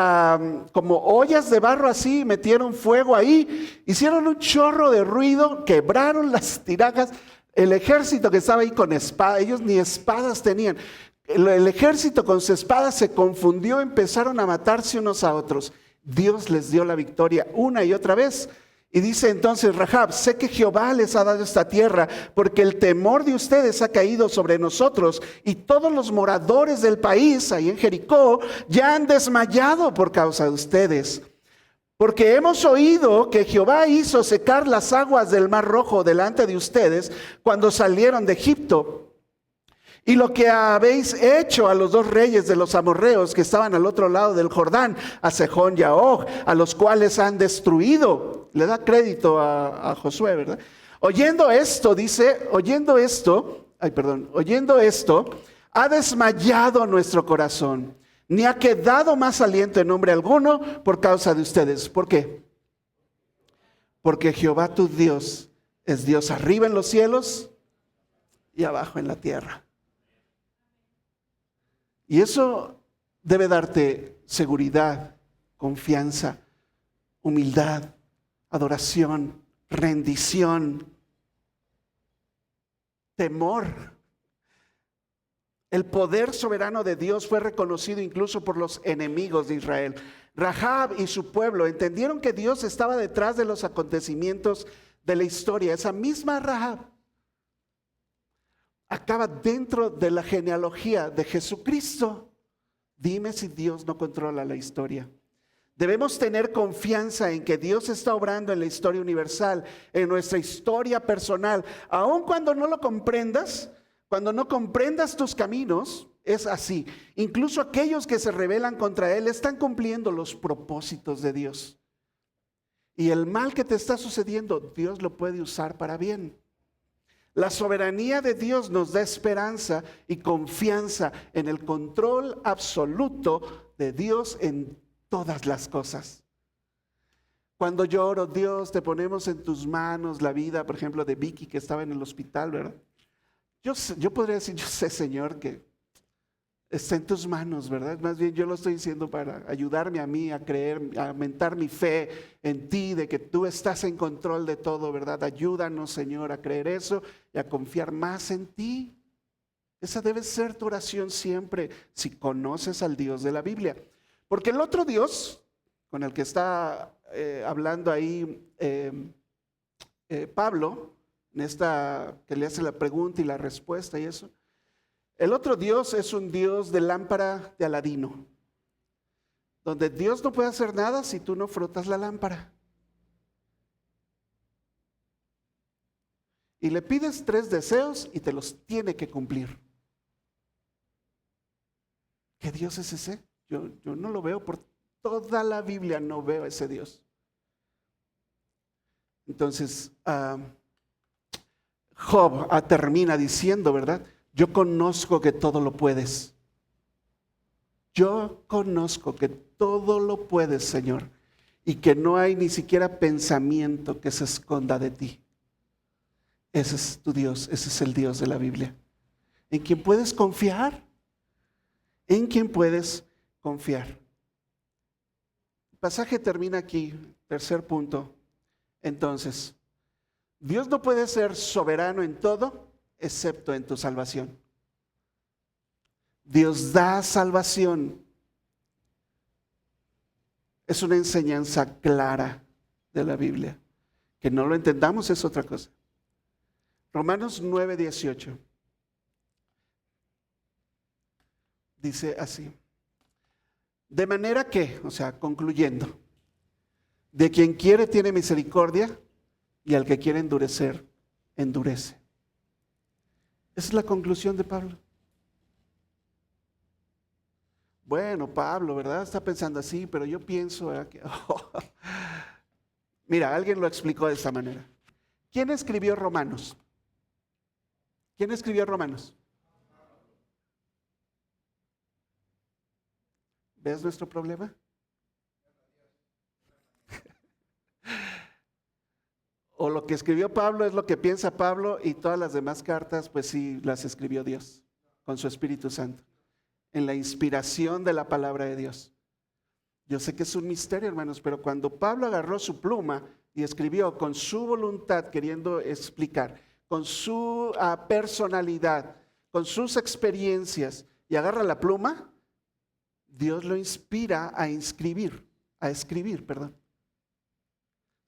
como ollas de barro así, metieron fuego ahí, hicieron un chorro de ruido, quebraron las tinajas. El ejército que estaba ahí con espada, ellos ni espadas tenían. El ejército con su espada se confundió, empezaron a matarse unos a otros. Dios les dio la victoria una y otra vez. Y dice entonces Rahab: sé que Jehová les ha dado esta tierra, porque el temor de ustedes ha caído sobre nosotros, y todos los moradores del país, ahí en Jericó, ya han desmayado por causa de ustedes. Porque hemos oído que Jehová hizo secar las aguas del Mar Rojo delante de ustedes cuando salieron de Egipto. Y lo que habéis hecho a los 2 reyes de los amorreos que estaban al otro lado del Jordán, a Sejón y a Og, a los cuales han destruido. Le da crédito a Josué, ¿verdad? Oyendo esto, ha desmayado nuestro corazón, ni ha quedado más aliento en nombre alguno por causa de ustedes. ¿Por qué? Porque Jehová tu Dios es Dios arriba en los cielos y abajo en la tierra. Y eso debe darte seguridad, confianza, humildad, adoración, rendición, temor. El poder soberano de Dios fue reconocido incluso por los enemigos de Israel. Rahab y su pueblo entendieron que Dios estaba detrás de los acontecimientos de la historia. Esa misma Rahab acaba dentro de la genealogía de Jesucristo. Dime si Dios no controla la historia. Debemos tener confianza en que Dios está obrando en la historia universal, en nuestra historia personal. Aun cuando no lo comprendas, cuando no comprendas tus caminos, es así. Incluso aquellos que se rebelan contra Él están cumpliendo los propósitos de Dios. Y el mal que te está sucediendo, Dios lo puede usar para bien. La soberanía de Dios nos da esperanza y confianza en el control absoluto de Dios en todas las cosas. Cuando lloro, Dios, te ponemos en tus manos la vida, por ejemplo, de Vicky que estaba en el hospital, ¿verdad? Yo podría decir, yo sé, Señor, que está en tus manos, ¿verdad? Más bien yo lo estoy diciendo para ayudarme a mí a creer, a aumentar mi fe en ti, de que tú estás en control de todo, ¿verdad? Ayúdanos, Señor, a creer eso y a confiar más en ti. Esa debe ser tu oración siempre, si conoces al Dios de la Biblia. Porque el otro Dios, con el que está hablando ahí Pablo, en esta que le hace la pregunta y la respuesta y eso, el otro Dios es un Dios de lámpara de Aladino, donde Dios no puede hacer nada si tú no frotas la lámpara. Y le pides 3 deseos y te los tiene que cumplir. ¿Qué Dios es ese? Yo no lo veo, por toda la Biblia no veo a ese Dios. Entonces, Job termina diciendo, ¿verdad? Yo conozco que todo lo puedes. Yo conozco que todo lo puedes, Señor, y que no hay ni siquiera pensamiento que se esconda de ti. Ese es tu Dios, ese es el Dios de la Biblia. ¿En quién puedes confiar? ¿En quién puedes confiar? El pasaje termina aquí, tercer punto. Entonces, Dios no puede ser soberano en todo, excepto en tu salvación. Dios da salvación. Es una enseñanza clara de la Biblia. Que no lo entendamos es otra cosa. Romanos 9:18 dice así: de manera que, o sea, concluyendo, de quien quiere tiene misericordia y al que quiere endurecer, endurece. Esa es la conclusión de Pablo. Bueno, Pablo, ¿verdad? Está pensando así, pero yo pienso que... Mira, alguien lo explicó de esta manera. ¿Quién escribió Romanos? ¿Quién escribió Romanos? ¿Ves nuestro problema? O lo que escribió Pablo es lo que piensa Pablo, y todas las demás cartas, pues sí, las escribió Dios con su Espíritu Santo, en la inspiración de la palabra de Dios. Yo sé que es un misterio, hermanos, pero cuando Pablo agarró su pluma y escribió con su voluntad, queriendo explicar, con su personalidad, con sus experiencias, y agarra la pluma, Dios lo inspira a escribir.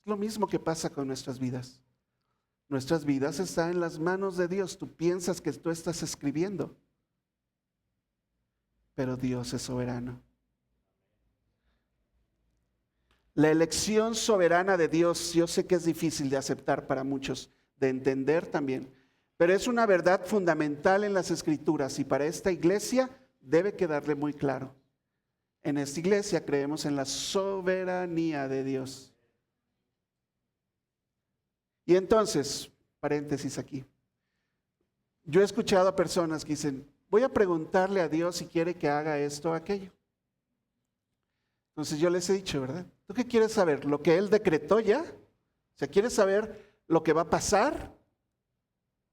Lo mismo que pasa con nuestras vidas. Nuestras vidas están en las manos de Dios. Tú piensas que tú estás escribiendo, pero Dios es soberano. La elección soberana de Dios, yo sé que es difícil de aceptar para muchos, de entender también, pero es una verdad fundamental en las Escrituras, y para esta iglesia debe quedarle muy claro. En esta iglesia creemos en la soberanía de Dios. Y entonces, paréntesis aquí, yo he escuchado a personas que dicen, voy a preguntarle a Dios si quiere que haga esto o aquello. Entonces yo les he dicho, ¿verdad? ¿Tú qué quieres saber? ¿Lo que Él decretó ya? O sea, ¿quieres saber lo que va a pasar?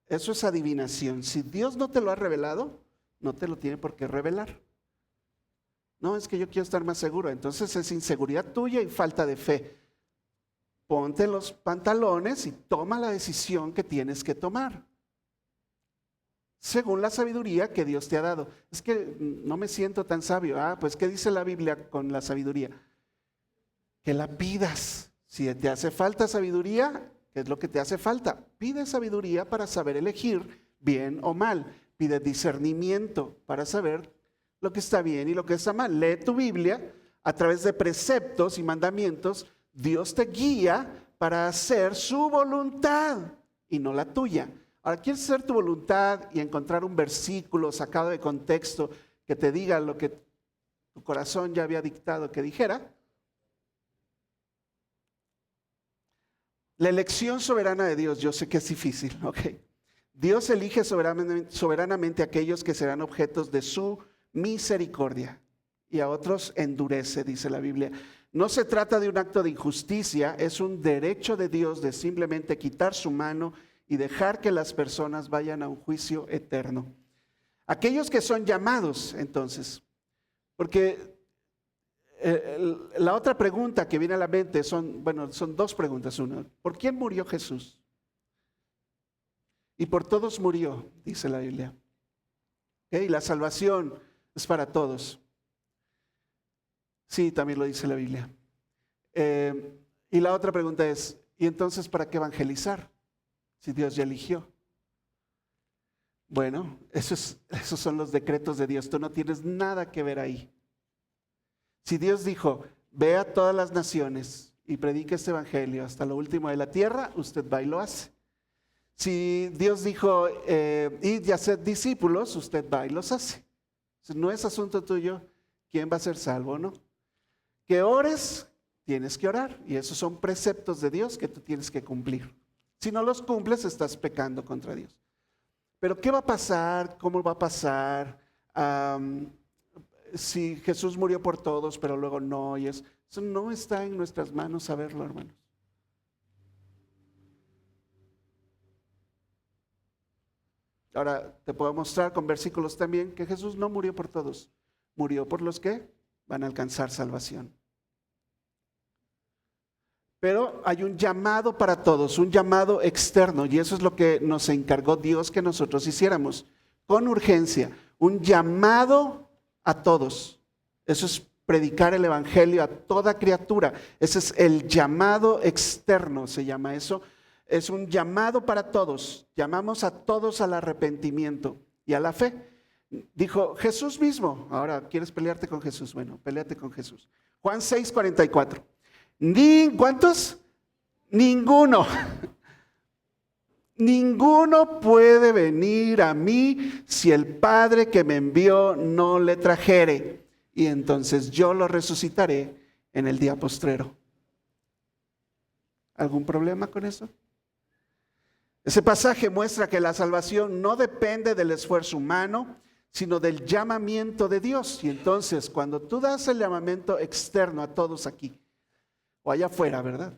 Eso es adivinación. Si Dios no te lo ha revelado, no te lo tiene por qué revelar. No, es que yo quiero estar más seguro. Entonces es inseguridad tuya y falta de fe. Ponte los pantalones y toma la decisión que tienes que tomar, según la sabiduría que Dios te ha dado. Es que no me siento tan sabio. Pues ¿qué dice la Biblia con la sabiduría? Que la pidas. Si te hace falta sabiduría, ¿qué es lo que te hace falta? Pide sabiduría para saber elegir bien o mal. Pide discernimiento para saber lo que está bien y lo que está mal. Lee tu Biblia, a través de preceptos y mandamientos, Dios te guía para hacer su voluntad y no la tuya. Ahora, ¿quieres hacer tu voluntad y encontrar un versículo sacado de contexto que te diga lo que tu corazón ya había dictado que dijera? La elección soberana de Dios, yo sé que es difícil, ¿ok? Dios elige soberanamente a aquellos que serán objetos de su misericordia y a otros endurece, dice la Biblia. No se trata de un acto de injusticia, es un derecho de Dios de simplemente quitar su mano y dejar que las personas vayan a un juicio eterno. Aquellos que son llamados, entonces, porque la otra pregunta que viene a la mente son dos preguntas. Una, ¿por quién murió Jesús? Y por todos murió, dice la Biblia. ¿Okay? La salvación es para todos. Sí, también lo dice la Biblia. Y la otra pregunta es, ¿y entonces para qué evangelizar? Si Dios ya eligió. Bueno, esos son los decretos de Dios. Tú no tienes nada que ver ahí. Si Dios dijo, ve a todas las naciones y predique este evangelio hasta lo último de la tierra, usted va y lo hace. Si Dios dijo, id y haced discípulos, usted va y los hace. No es asunto tuyo quién va a ser salvo o no. Que ores, tienes que orar. Y esos son preceptos de Dios que tú tienes que cumplir. Si no los cumples, estás pecando contra Dios. Pero ¿qué va a pasar? ¿Cómo va a pasar? Si Jesús murió por todos, pero luego no. Y eso no está en nuestras manos saberlo, hermanos. Ahora, te puedo mostrar con versículos también que Jesús no murió por todos. Murió por los que van a alcanzar salvación. Pero hay un llamado para todos, un llamado externo, y eso es lo que nos encargó Dios que nosotros hiciéramos, con urgencia, un llamado a todos. Eso es predicar el evangelio a toda criatura. Ese es el llamado externo, se llama eso. Es un llamado para todos. Llamamos a todos al arrepentimiento y a la fe. Dijo Jesús mismo. Ahora, ¿quieres pelearte con Jesús? Bueno, peleate con Jesús. Juan 6:44. ¿Cuántos? Ninguno. Ninguno puede venir a mí si el Padre que me envió no le trajere. Y entonces yo lo resucitaré en el día postrero. ¿Algún problema con eso? Ese pasaje muestra que la salvación no depende del esfuerzo humano, sino del llamamiento de Dios. Y entonces, cuando tú das el llamamiento externo a todos aquí, o allá afuera, ¿verdad?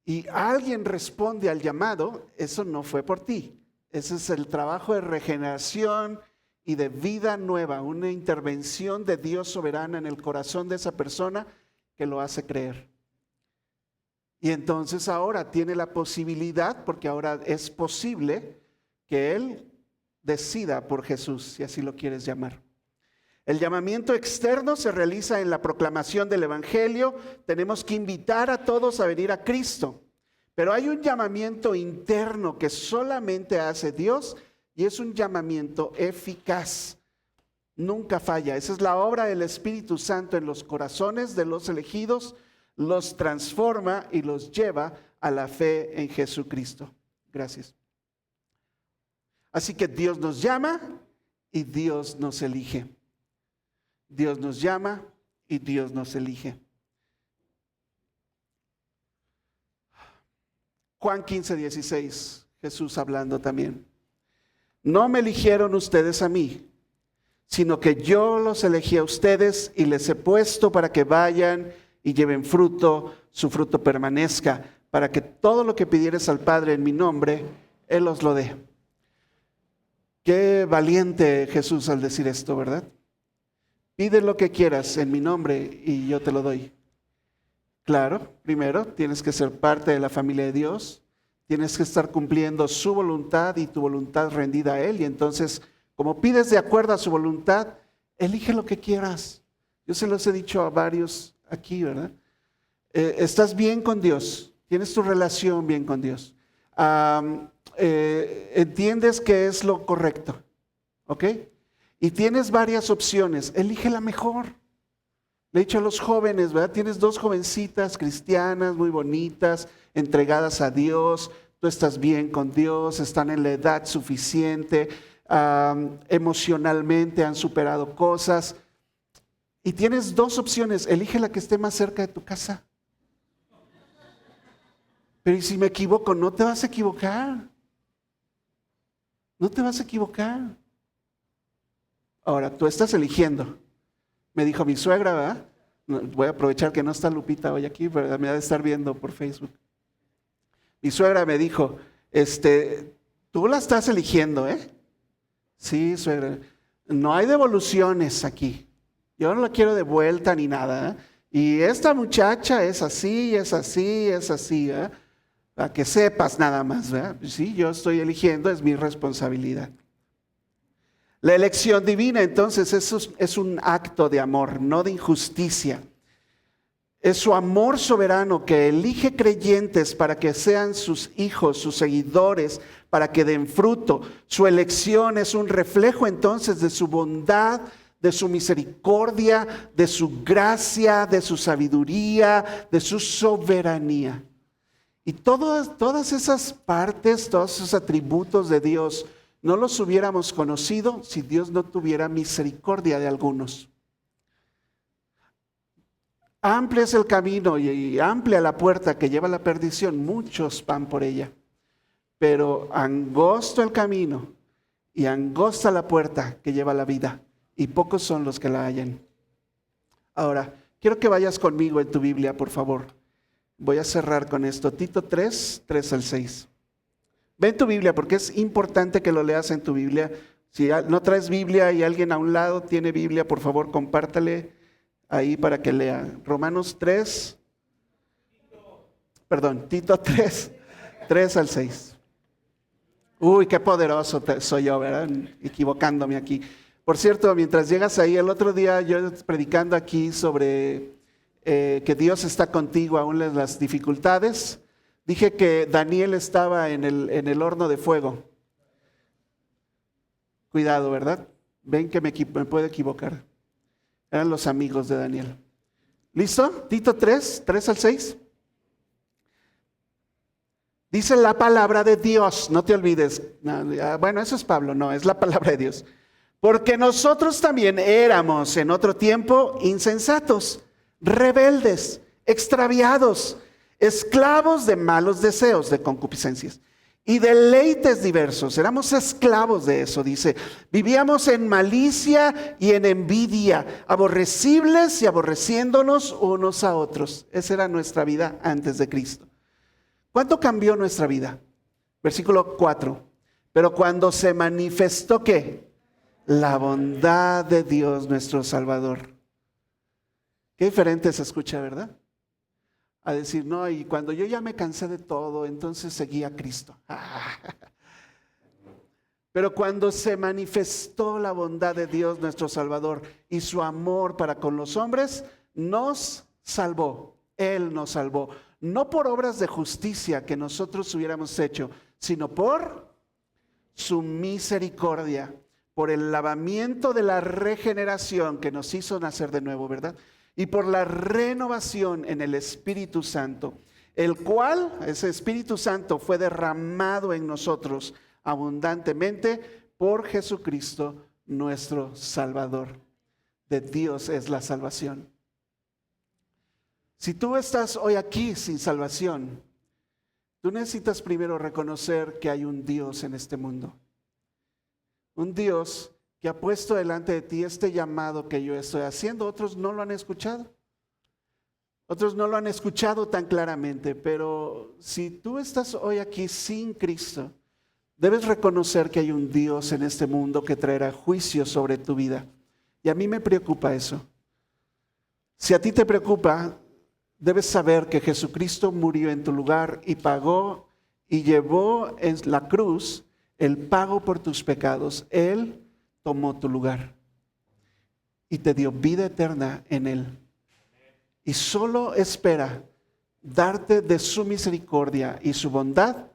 Y alguien responde al llamado, eso no fue por ti. Ese es el trabajo de regeneración y de vida nueva, una intervención de Dios soberana en el corazón de esa persona que lo hace creer. Y entonces ahora tiene la posibilidad, porque ahora es posible que él decida por Jesús, si así lo quieres llamar. El llamamiento externo se realiza en la proclamación del evangelio. Tenemos que invitar a todos a venir a Cristo. Pero hay un llamamiento interno que solamente hace Dios y es un llamamiento eficaz. Nunca falla. Esa es la obra del Espíritu Santo en los corazones de los elegidos. Los transforma y los lleva a la fe en Jesucristo. Gracias. Así que Dios nos llama y Dios nos elige. Dios nos llama y Dios nos elige. Juan 15:16, Jesús hablando también. No me eligieron ustedes a mí, sino que yo los elegí a ustedes y les he puesto para que vayan y lleven fruto, su fruto permanezca, para que todo lo que pidieres al Padre en mi nombre, Él os lo dé. Qué valiente Jesús al decir esto, ¿verdad? Pide lo que quieras en mi nombre y yo te lo doy. Claro, primero tienes que ser parte de la familia de Dios, tienes que estar cumpliendo su voluntad y tu voluntad rendida a Él. Y entonces, como pides de acuerdo a su voluntad, elige lo que quieras. Yo se los he dicho a varios aquí, ¿verdad? Estás bien con Dios, tienes tu relación bien con Dios. Entiendes que es lo correcto, ¿ok? Y tienes varias opciones, elige la mejor. Le he dicho a los jóvenes, ¿verdad? Tienes dos jovencitas cristianas muy bonitas, entregadas a Dios, tú estás bien con Dios, están en la edad suficiente, emocionalmente han superado cosas. Y tienes dos opciones, elige la que esté más cerca de tu casa. Pero ¿y si me equivoco? No te vas a equivocar. No te vas a equivocar. Ahora, tú estás eligiendo. Me dijo mi suegra, ¿verdad? Voy a aprovechar que no está Lupita hoy aquí, pero me ha de estar viendo por Facebook. Mi suegra me dijo, tú la estás eligiendo, ¿eh? Sí, suegra. No hay devoluciones aquí. Yo no la quiero de vuelta ni nada, ¿eh? Y esta muchacha es así, es así, es así, ¿eh? Para que sepas nada más, ¿verdad? Sí, yo estoy eligiendo, es mi responsabilidad. La elección divina, entonces, es un acto de amor, no de injusticia. Es su amor soberano que elige creyentes para que sean sus hijos, sus seguidores, para que den fruto. Su elección es un reflejo entonces de su bondad, de su misericordia, de su gracia, de su sabiduría, de su soberanía. Y todas esas partes, todos esos atributos de Dios, no los hubiéramos conocido si Dios no tuviera misericordia de algunos. Amplia es el camino y amplia la puerta que lleva a la perdición. Muchos van por ella. Pero angosto el camino y angosta la puerta que lleva a la vida. Y pocos son los que la hallan. Ahora, quiero que vayas conmigo en tu Biblia, por favor. Voy a cerrar con esto. Tito 3, 3 al 6. Ve en tu Biblia porque es importante que lo leas en tu Biblia. Si no traes Biblia y alguien a un lado tiene Biblia, por favor, compártale ahí para que lea. Tito 3, 3 al 6. Uy, qué poderoso soy yo, ¿verdad? Equivocándome aquí. Por cierto, mientras llegas ahí, el otro día yo predicando aquí sobre que Dios está contigo aún en las dificultades, dije que Daniel estaba en el horno de fuego. Cuidado, ¿verdad? Ven que me puedo equivocar. Eran los amigos de Daniel. ¿Listo? Tito 3, 3 al 6. Dice la palabra de Dios, no te olvides. Bueno, eso es Pablo, no, es la palabra de Dios. Porque nosotros también éramos en otro tiempo insensatos, rebeldes, extraviados, esclavos de malos deseos, de concupiscencias y deleites diversos. Éramos esclavos de eso, dice. Vivíamos en malicia y en envidia, aborrecibles y aborreciéndonos unos a otros. Esa era nuestra vida antes de Cristo. ¿Cuánto cambió nuestra vida? Versículo 4. Pero cuando se manifestó, ¿qué? La bondad de Dios nuestro Salvador. Qué diferente se escucha, ¿verdad? A decir, no, y cuando yo ya me cansé de todo, entonces seguí a Cristo. Pero cuando se manifestó la bondad de Dios nuestro Salvador y su amor para con los hombres, nos salvó. Él nos salvó. No por obras de justicia que nosotros hubiéramos hecho, sino por su misericordia, por el lavamiento de la regeneración que nos hizo nacer de nuevo, ¿verdad? Y por la renovación en el Espíritu Santo, el cual, ese Espíritu Santo, fue derramado en nosotros abundantemente por Jesucristo, nuestro Salvador. De Dios es la salvación. Si tú estás hoy aquí sin salvación, tú necesitas primero reconocer que hay un Dios en este mundo. Un Dios que ha puesto delante de ti este llamado que yo estoy haciendo. Otros no lo han escuchado. Otros no lo han escuchado tan claramente, pero si tú estás hoy aquí sin Cristo, debes reconocer que hay un Dios en este mundo que traerá juicio sobre tu vida. Y a mí me preocupa eso. Si a ti te preocupa, debes saber que Jesucristo murió en tu lugar y pagó y llevó en la cruz el pago por tus pecados. Él tomó tu lugar y te dio vida eterna en Él. Y solo espera darte de su misericordia y su bondad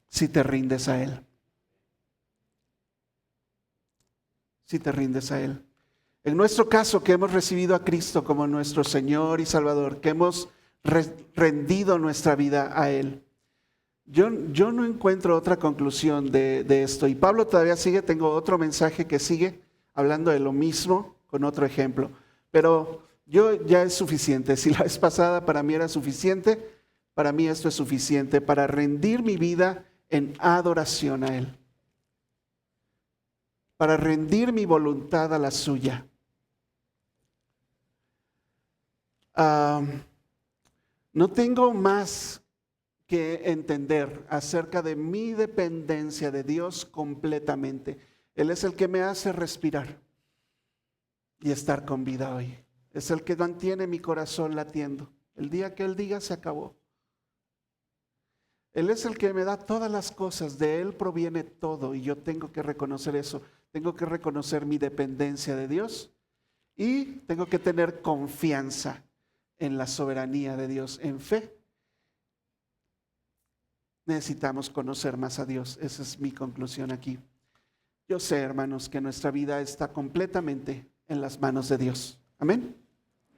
si te rindes a Él. Si te rindes a Él. En nuestro caso, que hemos recibido a Cristo como nuestro Señor y Salvador, que hemos rendido nuestra vida a Él. Yo no encuentro otra conclusión de esto. Y Pablo todavía sigue, tengo otro mensaje que sigue hablando de lo mismo con otro ejemplo. Pero ya es suficiente. Si la vez pasada para mí era suficiente, para mí esto es suficiente para rendir mi vida en adoración a Él. Para rendir mi voluntad a la suya. No tengo más que entender acerca de mi dependencia de Dios completamente. Él es el que me hace respirar y estar con vida hoy. Es el que mantiene mi corazón latiendo. El día que Él diga se acabó. Él es el que me da todas las cosas, de Él proviene todo y yo tengo que reconocer eso. Tengo que reconocer mi dependencia de Dios y tengo que tener confianza en la soberanía de Dios, en fe. Necesitamos conocer más a Dios. Esa es mi conclusión aquí. Yo sé, hermanos, que nuestra vida está completamente en las manos de Dios. Amén.